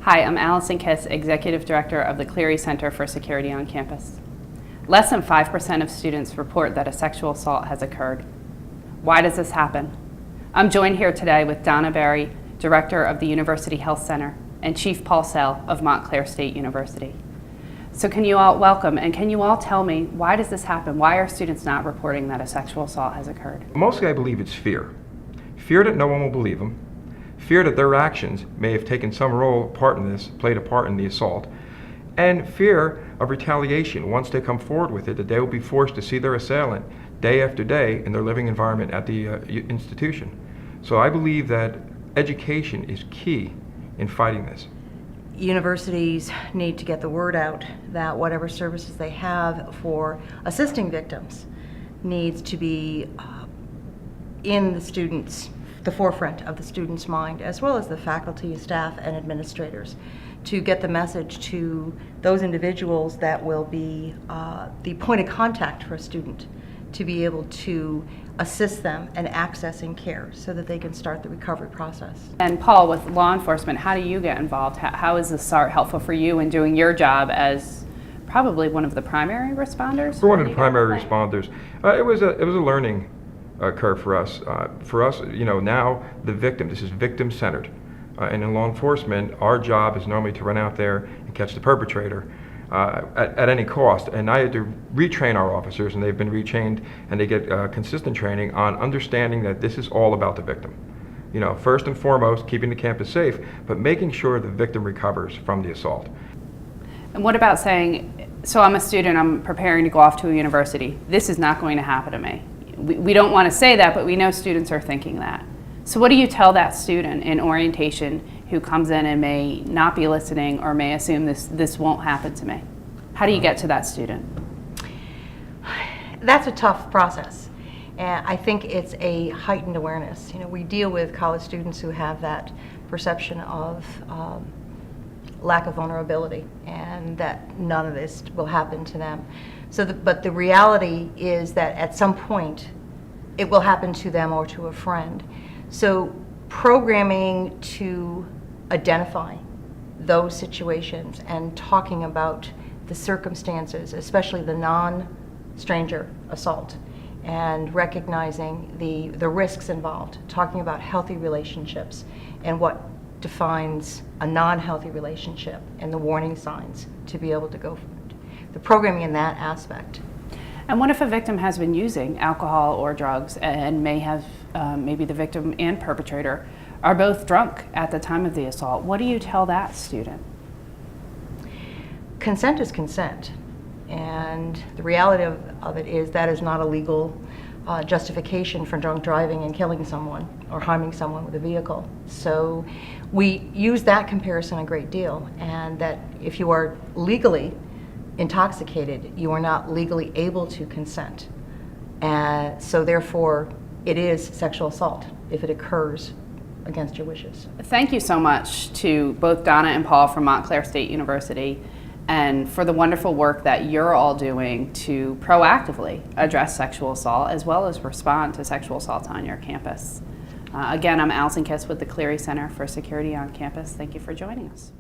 Hi, I'm Alison Kiss, Executive Director of the Clery Center for Security on Campus. Less than 5% of students report that a sexual assault has occurred. Why does this happen? I'm joined here today with Donna Barry, Director of the University Health Center, and Chief Paul Sell of Montclair State University. So can you all welcome, and can you all tell me, why does this happen? Why are students not reporting that a sexual assault has occurred? Mostly I believe it's fear. Fear that no one will believe them. Fear that their actions may have taken some part in this, played a part in the assault, and fear of retaliation once they come forward with it, that they will be forced to see their assailant day after day in their living environment at the institution. So I believe that education is key in fighting this. Universities need to get the word out that whatever services they have for assisting victims needs to be in the forefront of the student's mind, as well as the faculty, staff, and administrators, to get the message to those individuals that will be the point of contact for a student, to be able to assist them in accessing care so that they can start the recovery process. And Paul, with law enforcement, how do you get involved? How is the SART helpful for you in doing your job as probably one of the primary responders? We're one of the primary responders. It was a learning curve for us. Now the victim, this is victim-centered. And in law enforcement, our job is normally to run out there and catch the perpetrator at any cost. And I had to retrain our officers, and they've been retrained, and they get consistent training on understanding that this is all about the victim. First and foremost, keeping the campus safe, but making sure the victim recovers from the assault. And what about saying, so I'm a student, I'm preparing to go off to a university, this is not going to happen to me. We don't want to say that, but we know students are thinking that. So what do you tell that student in orientation who comes in and may not be listening or may assume this won't happen to me? How do you get to that student? That's a tough process. And I think it's a heightened awareness. We deal with college students who have that perception of lack of vulnerability and that none of this will happen to them. But the reality is that at some point it will happen to them or to a friend. So programming to identify those situations and talking about the circumstances, especially the non-stranger assault, and recognizing the risks involved, talking about healthy relationships and what defines a non-healthy relationship and the warning signs to be able to go for it. The programming in that aspect. And what if a victim has been using alcohol or drugs and may have, maybe the victim and perpetrator are both drunk at the time of the assault? What do you tell that student? Consent is consent. And the reality of it is that is not a legal justification for drunk driving and killing someone or harming someone with a vehicle. So we use that comparison a great deal, and that if you are legally intoxicated, you are not legally able to consent. So therefore, it is sexual assault if it occurs against your wishes. Thank you so much to both Donna and Paul from Montclair State University, and for the wonderful work that you're all doing to proactively address sexual assault as well as respond to sexual assaults on your campus. Again, I'm Alison Kiss with the Clery Center for Security on Campus. Thank you for joining us.